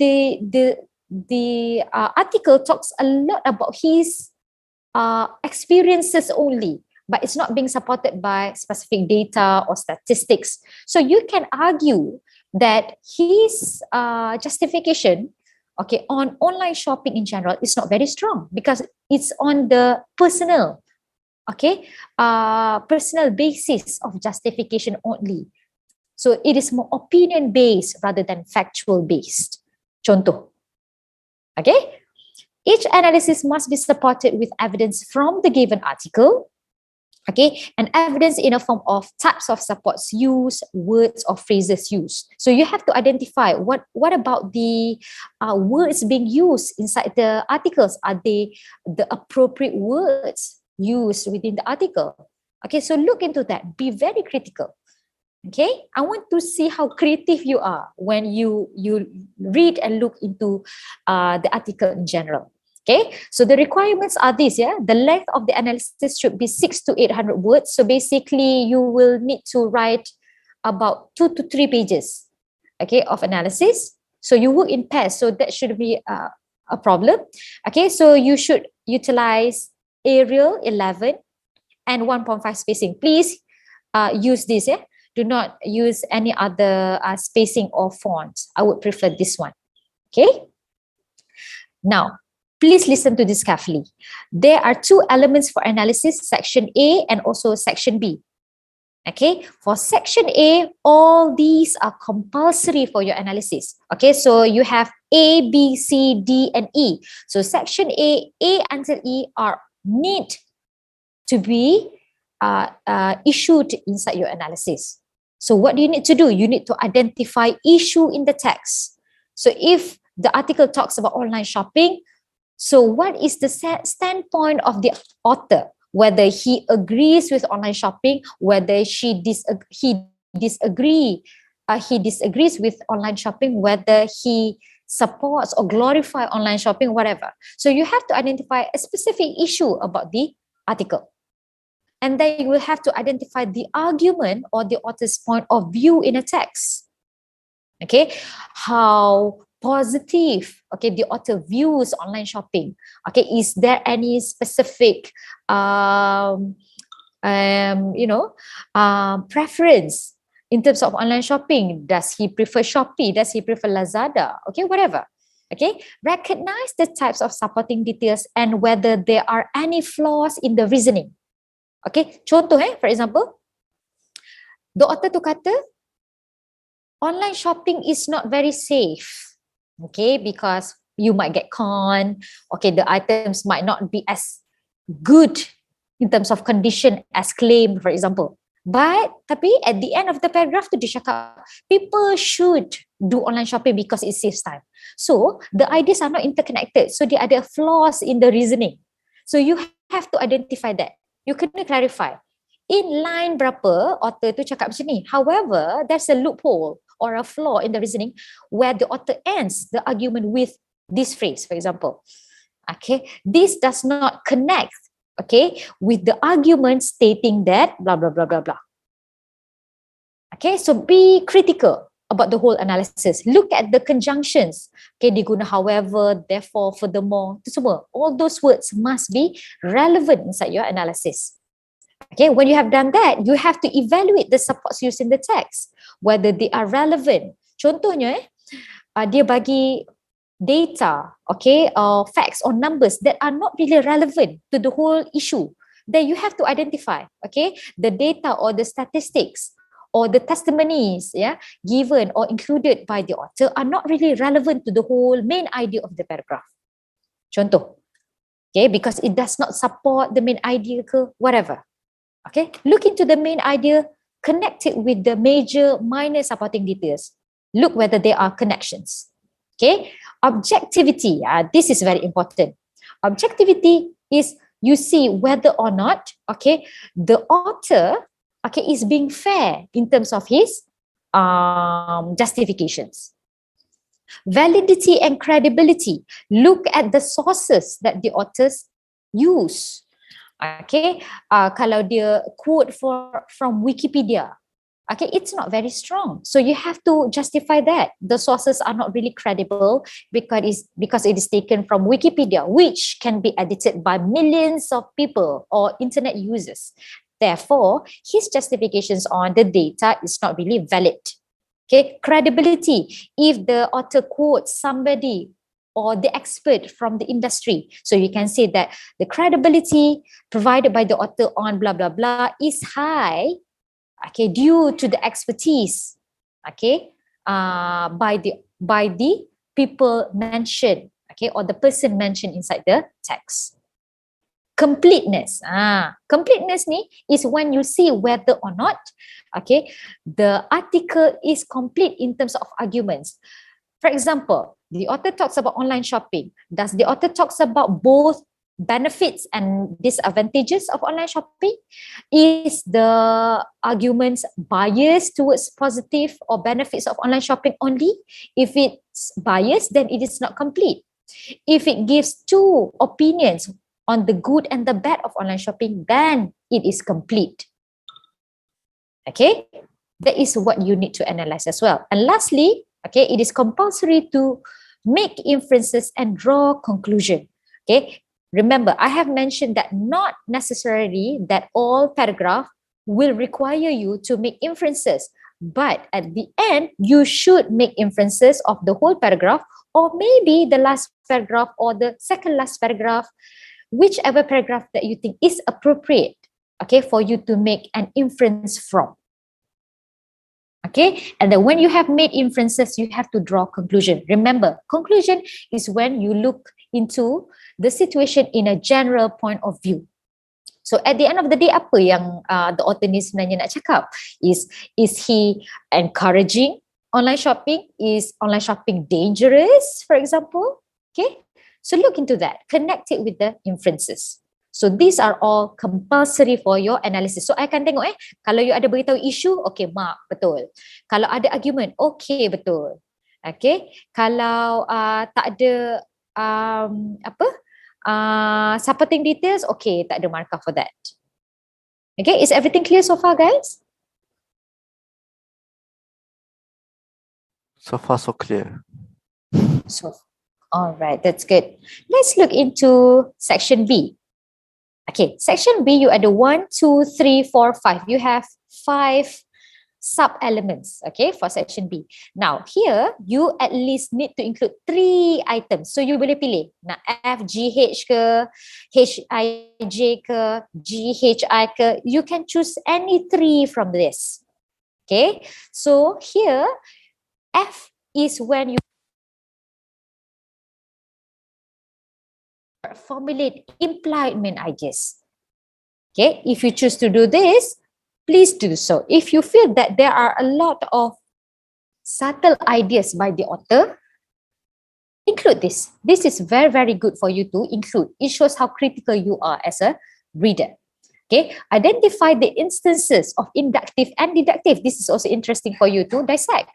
the article talks a lot about his experiences only, but it's not being supported by specific data or statistics. So you can argue that his justification, okay, on online shopping in general is not very strong because it's on the personal, okay, personal basis of justification only. So it is more opinion based rather than factual based. Contoh, okay, each analysis must be supported with evidence from the given article, okay, and evidence in a form of types of supports used, words or phrases used. So you have to identify what about the words being used inside the articles. Are they the appropriate words used within the article? Okay, so look into that. Be very critical. Okay, I want to see how creative you are when you read and look into the article in general. Okay, so the requirements are these, yeah. The length of the analysis should be 600 to 800 words. So basically, you will need to write about 2 to 3 pages, okay, of analysis. So you work in pairs, so that should be a problem. Okay, so you should utilize Arial 11 and 1.5 spacing. Please use this, yeah. Do not use any other spacing or font. I would prefer this one. Okay. Now, please listen to this carefully. There are 2 elements for analysis, section A and also section B. Okay, for section A, all these are compulsory for your analysis. Okay, so you have A, B, C, D, and E. So section A until E are need to be issued inside your analysis. So what do you need to do? You need to identify issue in the text. So if the article talks about online shopping, so what is the standpoint of the author? Whether he agrees with online shopping, whether he disagrees with online shopping, whether he supports or glorify online shopping, whatever. So you have to identify a specific issue about the article. And then you will have to identify the argument or the author's point of view in a text. Okay, how positive, okay, the author views online shopping. Okay, is there any specific, preference in terms of online shopping? Does he prefer Shopee? Does he prefer Lazada? Okay, whatever. Okay, recognize the types of supporting details and whether there are any flaws in the reasoning. Okay, contoh for example, the author tu kata online shopping is not very safe. Okay, because you might get conned. Okay, the items might not be as good in terms of condition as claimed, for example. But tapi at the end of the paragraph tu dia cakap people should do online shopping because it saves time. So the ideas are not interconnected. So there are flaws in the reasoning. So you have to identify that. You kena clarify. In line berapa author tu cakap macam ni. However, there's a loophole or a flaw in the reasoning where the author ends the argument with this phrase, for example. Okay, this does not connect, okay, with the argument stating that blah, blah, blah, blah, blah. Okay, so be critical about the whole analysis. Look at the conjunctions. Okay, diguna however, therefore, furthermore, itu semua. All those words must be relevant inside your analysis. Okay, when you have done that, you have to evaluate the supports used in the text, whether they are relevant. Contohnya, dia bagi data, okay, or facts or numbers that are not really relevant to the whole issue. Then you have to identify, okay, the data or the statistics or the testimonies, given or included by the author are not really relevant to the whole main idea of the paragraph. Contoh, okay, because it does not support the main idea ke whatever. Okay, look into the main idea, connect it with the major, minor supporting details. Look whether there are connections. Okay, objectivity, this is very important. Objectivity is you see whether or not, okay, the author, okay, is being fair in terms of his justifications. Validity and credibility. Look at the sources that the authors use. Okay, kalau dia quote from Wikipedia, Okay, it's not very strong. So you have to justify that. The sources are not really credible because it is taken from Wikipedia, which can be edited by millions of people or internet users. Therefore, his justifications on the data is not really valid. Okay, credibility. If the author quotes somebody or the expert from the industry, so you can say that the credibility provided by the author on blah blah blah is high, okay, due to the expertise, okay, by the people mentioned, okay, or the person mentioned inside the text. Completeness. Completeness ni is when you see whether or not, okay, the article is complete in terms of arguments. For example, the author talks about online shopping. Does the author talks about both benefits and disadvantages of online shopping? Is the arguments biased towards positive or benefits of online shopping only? If it's biased, then it is not complete. If it gives two opinions on the good and the bad of online shopping, then it is complete. Okay, that is what you need to analyze as well. And lastly, okay, it is compulsory to make inferences and draw conclusion. Okay, remember, I have mentioned that not necessarily that all paragraph will require you to make inferences, but at the end, you should make inferences of the whole paragraph, or maybe the last paragraph or the second last paragraph, whichever paragraph that you think is appropriate, okay, for you to make an inference from. Okay, and then when you have made inferences, you have to draw conclusion. Remember, conclusion is when you look into the situation in a general point of view. So at the end of the day, apa yang the author ni sebenarnya nak cakap? Is he encouraging online shopping? Is online shopping dangerous, for example? Okay, so look into that. Connect it with the inferences. So these are all compulsory for your analysis. So I akan tengok kalau you ada beritahu isu, okay, mark, betul. Kalau ada argument, okay, betul. Okay, kalau tak ada supporting details, okay, tak ada markah for that. Okay, is everything clear so far, guys? So far, so clear. So, all right, that's good. Let's look into section B. Okay, section B, you ada 1, 2, 3, 4, 5. You have 5 sub-elements, okay, for section B. Now, here, you at least need to include 3 items. So, you boleh pilih, nak F, G, H ke, H, I, J ke, G, H, I ke. You can choose any 3 from this. Okay, so here, F is when you formulate implied main ideas. Okay, if you choose to do this, please do so. If you feel that there are a lot of subtle ideas by the author, include this. This is very, very good for you to include. It shows how critical you are as a reader. Okay, identify the instances of inductive and deductive. This is also interesting for you to dissect.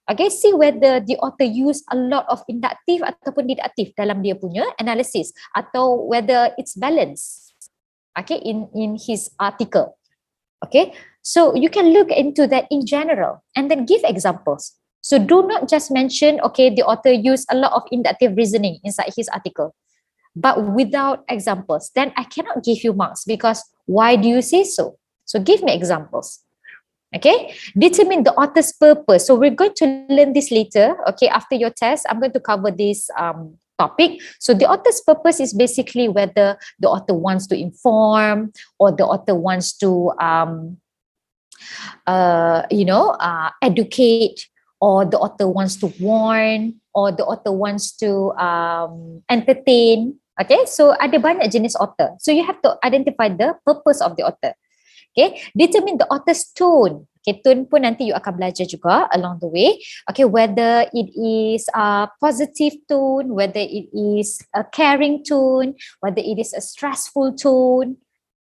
Okay, see whether the author use a lot of inductive ataupun deductive dalam dia punya analysis, atau whether it's balanced, okay, in his article. Okay, so you can look into that in general and then give examples. So do not just mention, okay, the author used a lot of inductive reasoning inside his article, but without examples. Then I cannot give you marks, because why do you say so? So give me examples. Okay, determine the author's purpose. So we're going to learn this later. Okay, after your test, I'm going to cover this topic. So the author's purpose is basically whether the author wants to inform, or the author wants to educate, or the author wants to warn, or the author wants to entertain. Okay, so ada banyak jenis author. So you have to identify the purpose of the author. Okay, determine the author's tone. Okay, tone pun nanti you akan belajar juga along the way. Okay, whether it is a positive tone, whether it is a caring tone, whether it is a stressful tone,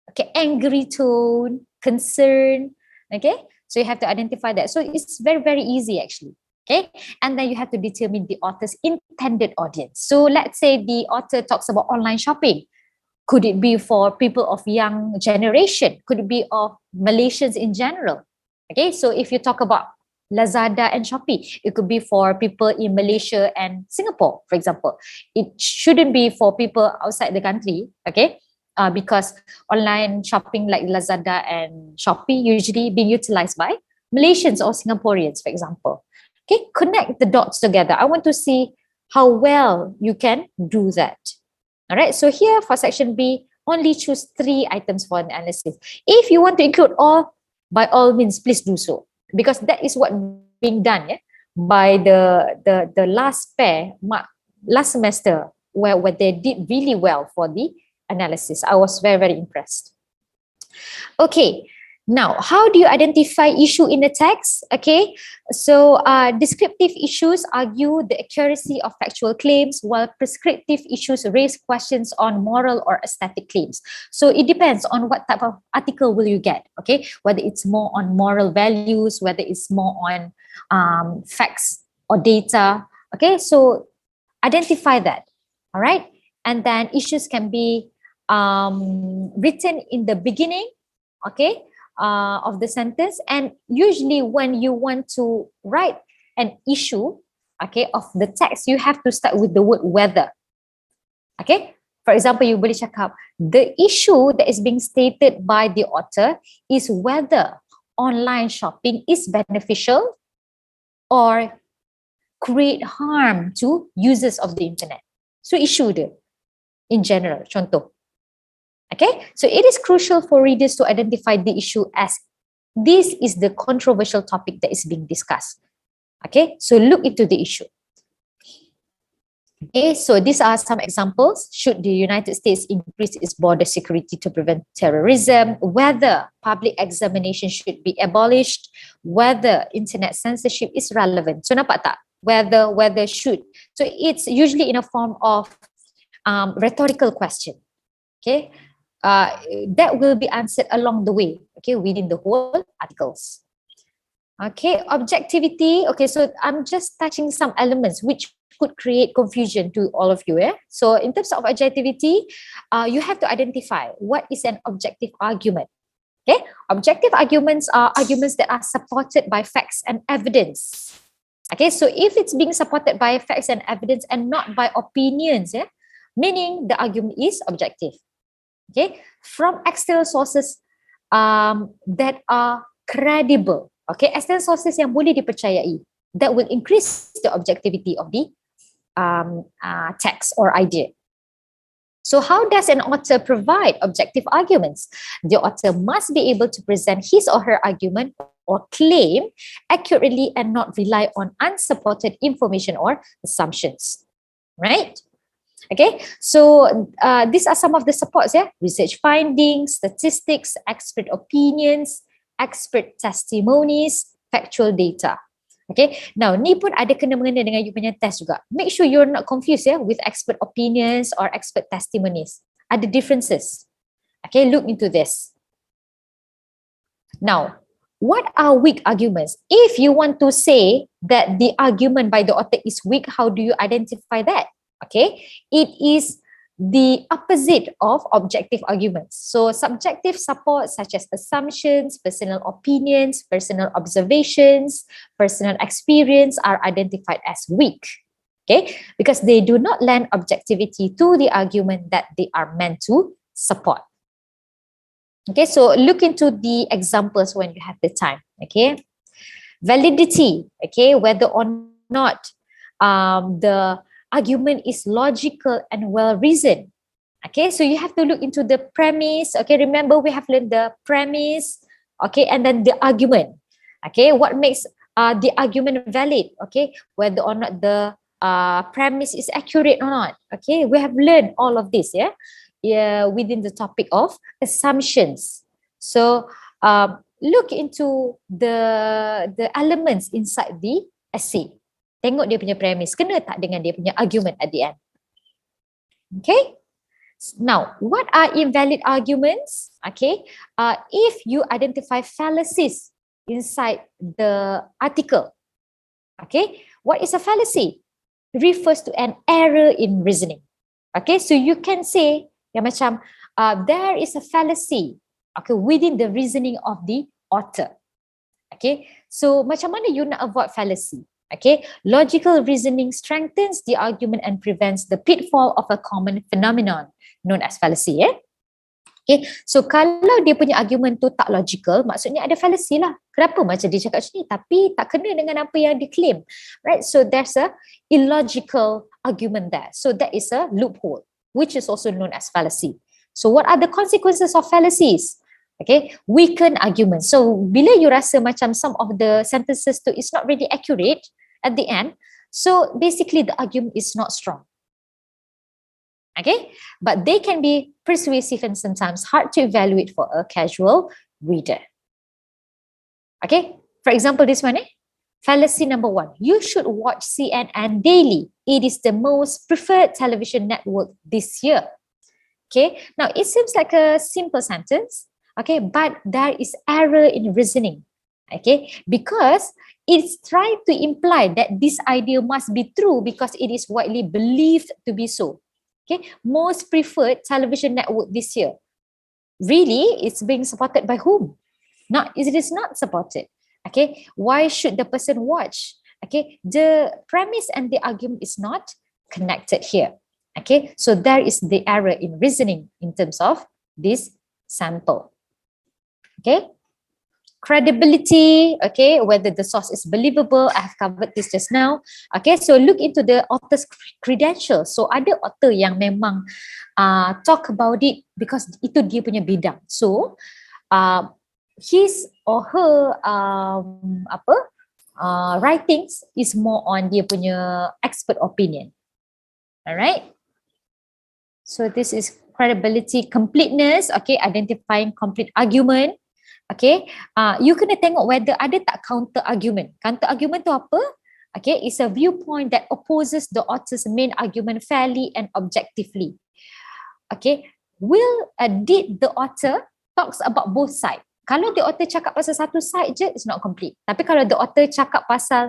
okay, angry tone, concern. Okay, so you have to identify that. So it's very, very easy actually. Okay, and then you have to determine the author's intended audience. So let's say the author talks about online shopping. Could it be for people of young generation? Could it be of Malaysians in general? Okay, so if you talk about Lazada and Shopee, it could be for people in Malaysia and Singapore, for example. It shouldn't be for people outside the country, okay? Because online shopping like Lazada and Shopee usually being utilized by Malaysians or Singaporeans, for example. Okay, connect the dots together. I want to see how well you can do that. All right, so here for section B, only choose 3 items for analysis. If you want to include all, by all means, please do so, because that is what being done, yeah, by the last pair last semester, where they did really well for the analysis. I was very, very impressed. Okay, now how do you identify issue in the text? Okay, so descriptive issues argue the accuracy of factual claims, while prescriptive issues raise questions on moral or aesthetic claims. So it depends on what type of article will you get, okay, whether it's more on moral values, whether it's more on facts or data. Okay, so identify that. All right, and then issues can be written in the beginning, okay, of the sentence. And usually when you want to write an issue, okay, of the text, you have to start with the word whether. Okay, for example, you boleh cakap, the issue that is being stated by the author is whether online shopping is beneficial or create harm to users of the internet. So issue dia in general, contoh. Okay, so it is crucial for readers to identify the issue, as this is the controversial topic that is being discussed. Okay, so look into the issue. Okay, so these are some examples. Should the United States increase its border security to prevent terrorism? Whether public examination should be abolished? Whether internet censorship is relevant? So nampak tak? Whether should. So it's usually in a form of rhetorical question. Okay, that will be answered along the way, okay, within the whole articles. Okay, objectivity. Okay, so I'm just touching some elements which could create confusion to all of you. So in terms of objectivity, you have to identify what is an objective argument. Okay, objective arguments are arguments that are supported by facts and evidence. Okay, so if it's being supported by facts and evidence and not by opinions, meaning the argument is objective. Okay, from external sources that are credible. Okay, external sources yang boleh dipercayai, that will increase the objectivity of the text or idea. So how does an author provide objective arguments? The author must be able to present his or her argument or claim accurately and not rely on unsupported information or assumptions, right? Okay, so these are some of the supports, research findings, statistics, expert opinions, expert testimonies, factual data. Okay, now ni pun ada kena mengena dengan you punya test juga. Make sure you're not confused with expert opinions or expert testimonies. Ada differences. Okay, look into this. Now, what are weak arguments? If you want to say that the argument by the author is weak, how do you identify that? Okay, it is the opposite of objective arguments. So subjective support such as assumptions, personal opinions, personal observations, personal experience are identified as weak. Okay, because they do not lend objectivity to the argument that they are meant to support. Okay, so look into the examples when you have the time. Okay, validity. Okay, whether or not the argument is logical and well reasoned. Okay, so you have to look into the premise. Okay, remember we have learned the premise. Okay, and then the argument. Okay, what makes the argument valid? Okay, whether or not the premise is accurate or not. Okay, we have learned all of this. Within the topic of assumptions. So look into the elements inside the essay. Tengok dia punya premise, kena tak dengan dia punya argument at the end. Okay. Now, what are invalid arguments? Okay. If you identify fallacies inside the article. Okay. What is a fallacy? It refers to an error in reasoning. Okay. So you can say, yang macam, there is a fallacy, okay, within the reasoning of the author. Okay, so macam mana you nak avoid fallacy? Okay, logical reasoning strengthens the argument and prevents the pitfall of a common phenomenon known as fallacy. Okay, so kalau dia punya argument tu tak logical, maksudnya ada fallacy lah. Kenapa macam dia cakap macam ni tapi tak kena dengan apa yang dia claim, right? So there's a illogical argument there. So that is a loophole, which is also known as fallacy. So what are the consequences of fallacies? Okay, weaken argument. So bila you rasa macam some of the sentences tu is not really accurate at the end, so basically the argument is not strong. Okay, but they can be persuasive and sometimes hard to evaluate for a casual reader. Okay, for example, this one, fallacy number 1, you should watch CNN daily. It is the most preferred television network this year. Okay, now it seems like a simple sentence, okay, but there is error in reasoning, okay, because it's trying to imply that this idea must be true because it is widely believed to be so. Okay, most preferred television network this year. Really, it's being supported by whom? Not, it is not supported. Okay, why should the person watch? Okay, the premise and the argument is not connected here. Okay, so there is the error in reasoning in terms of this sample. Okay, credibility, okay, whether the source is believable. I have covered this just now. Okay, so look into the author's credentials. So ada author yang memang talk about it because itu dia punya bidang. So his or her writings is more on dia punya expert opinion. Alright. So this is credibility, completeness, okay, identifying complete argument. Okay, you kena tengok whether ada tak counter argument. Counter argument tu apa? Okay, it's a viewpoint that opposes the author's main argument fairly and objectively. Okay, did the author talks about both sides? Kalau the author cakap pasal satu side je, it's not complete. Tapi kalau the author cakap pasal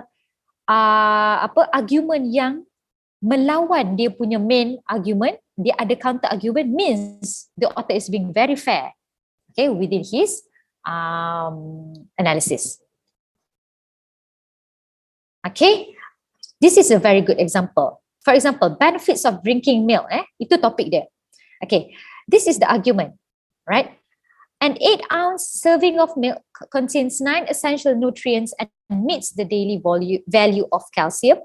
argument yang melawan dia punya main argument, dia ada counter argument, means the author is being very fair, okay, within his analysis. Okay, this is a very good example. For example, benefits of drinking milk. Itu topik dia. Okay, this is the argument, right? An 8-ounce serving of milk contains 9 essential nutrients and meets the daily value of calcium,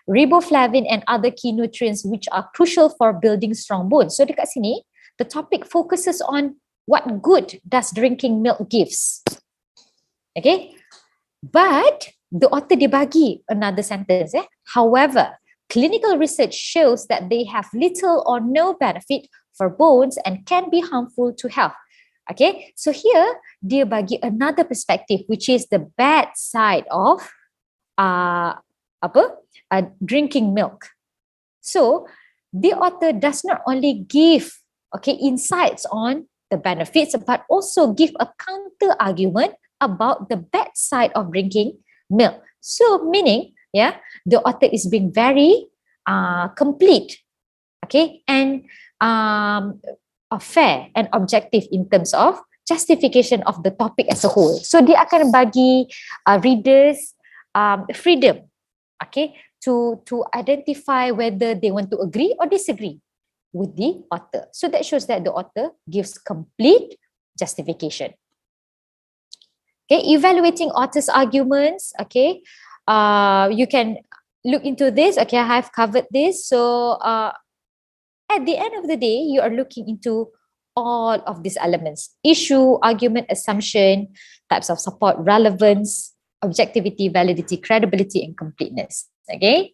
riboflavin and other key nutrients which are crucial for building strong bones. So dekat sini, the topic focuses on what good does drinking milk gives. Okay, but the author dia bagi another sentence. However, clinical research shows that they have little or no benefit for bones and can be harmful to health. Okay, so here dia bagi another perspective, which is the bad side of drinking milk. So the author does not only give insights on the benefits, but also give a counter argument about the bad side of drinking milk. So meaning, the author is being very complete, and fair and objective in terms of justification of the topic as a whole. So dia akan bagi readers freedom, to identify whether they want to agree or disagree with the author. So that shows that the author gives complete justification. Okay, evaluating author's arguments. Okay, you can look into this. Okay, I have covered this. So at the end of the day, you are looking into all of these elements: issue, argument, assumption, types of support, relevance, objectivity, validity, credibility, and completeness. Okay.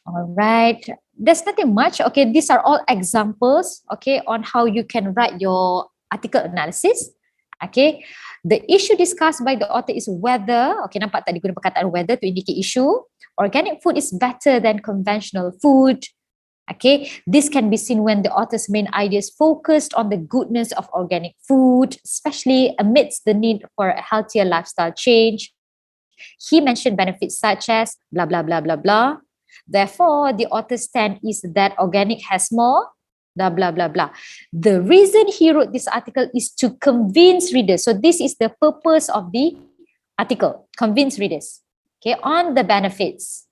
All right. There's nothing much. Okay, these are all examples, on how you can write your article analysis. Okay, the issue discussed by the author is whether, nampak tak digunakan perkataan whether to indicate issue. Organic food is better than conventional food. Okay, this can be seen when the author's main ideas focused on the goodness of organic food, especially amidst the need for a healthier lifestyle change. He mentioned benefits such as blah, blah, blah, blah, blah. Therefore, the author's stand is that organic has more blah, blah, blah, blah. The reason he wrote this article is to convince readers. So this is the purpose of the article, convince readers, okay, on the benefits.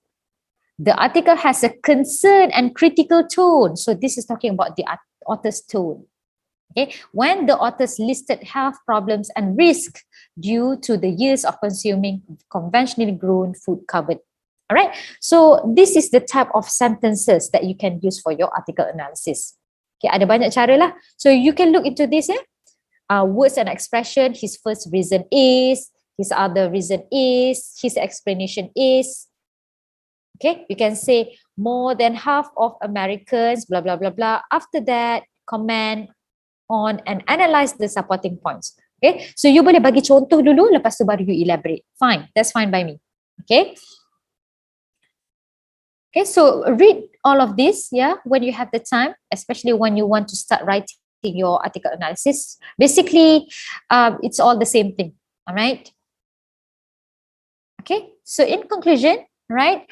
The article has a concerned and critical tone. So this is talking about the author's tone. Okay, when the authors listed health problems and risk due to the years of consuming conventionally grown food covered. All right, so this is the type of sentences that you can use for your article analysis. Okay, ada banyak cara lah. So you can look into this. Words and expression. His first reason is. His other reason is. His explanation is. Okay, you can say more than half of Americans. Blah blah blah blah. After that, comment on and analyze the supporting points. Okay, so you boleh bagi contoh dulu, lepas tu baru you elaborate. Fine, that's fine by me. Okay. Okay, so read all of this, yeah, when you have the time, especially when you want to start writing your article analysis. Basically, it's all the same thing, all right? Okay, so in conclusion, right,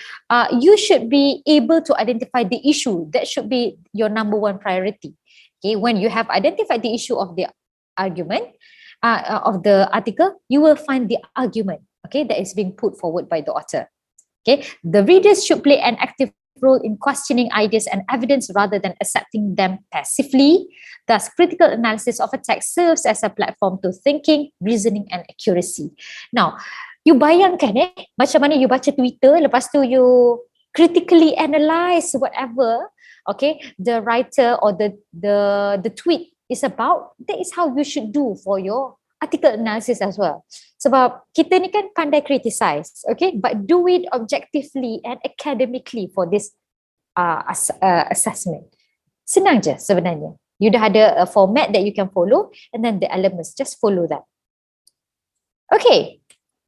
you should be able to identify the issue. That should be your number one priority. Okay, when you have identified the issue of the argument, of the article, you will find the argument, okay, that is being put forward by the author. Okay, the readers should play an active role in questioning ideas and evidence rather than accepting them passively. Thus, critical analysis of a text serves as a platform to thinking, reasoning, and accuracy. Now, you bayangkan macam mana you baca Twitter, lepas tu you critically analyze whatever, okay, the writer or the tweet is about. That is how you should do for your article analysis as well. Sebab kita ni kan pandai criticize, okay, but do it objectively and academically for this assessment. Senang je sebenarnya. You dah ada a format that you can follow, and then the elements, just follow that. Okay,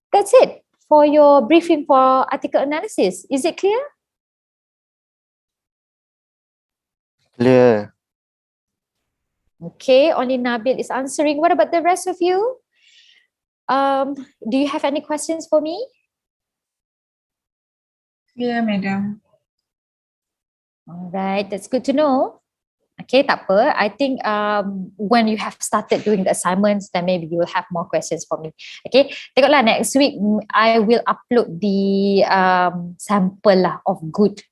that's it for your briefing for article analysis. Is it clear? Clear. Okay, only Nabil is answering. What about the rest of you? Do you have any questions for me? Yeah, madam. All right, that's good to know. Okay, tak apa. I think when you have started doing the assignments, then maybe you will have more questions for me. Okay, tengoklah next week I will upload the sample lah of good.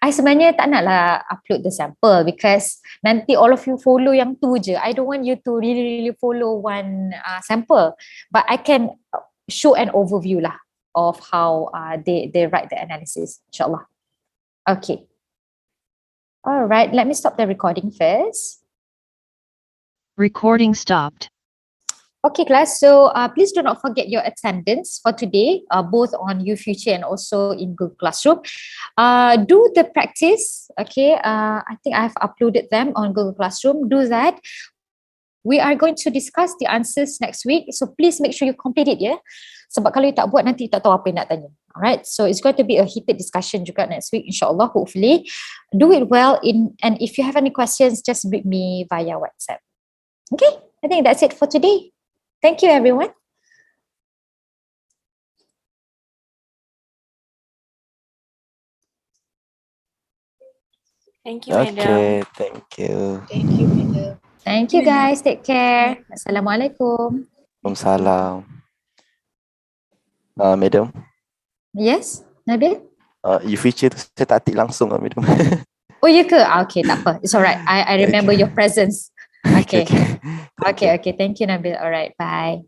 I sebenarnya tak nak lah upload the sample because nanti all of you follow yang tu je. I don't want you to really follow one sample, but I can show an overview lah of how they write the analysis, insyaAllah. Okay. All right, let me stop the recording first. Recording stopped. Okay, class. So please do not forget your attendance for today, both on UFuture and also in Google Classroom. Do the practice. Okay, I think I have uploaded them on Google Classroom. Do that. We are going to discuss the answers next week. So please make sure you complete it, yeah. Sebab kalau you tak buat, nanti tak tahu apa yang nak tanya. Alright, so it's going to be a heated discussion juga next week, insyaAllah, hopefully. Do it well, and if you have any questions, just read me via WhatsApp. Okay, I think that's it for today. Thank you, everyone. Thank you, madam. Okay, thank you. Thank you, madam. Thank you, guys. Take care. Assalamualaikum. Waalaikumsalam. Madam, Yes, Nabil? UFuture tu saya tak tik langsung madam. Oh, you ke? Okay, tak apa. It's alright. I remember your presence. Okay. Okay. Thank you, Nabil. Alright, bye.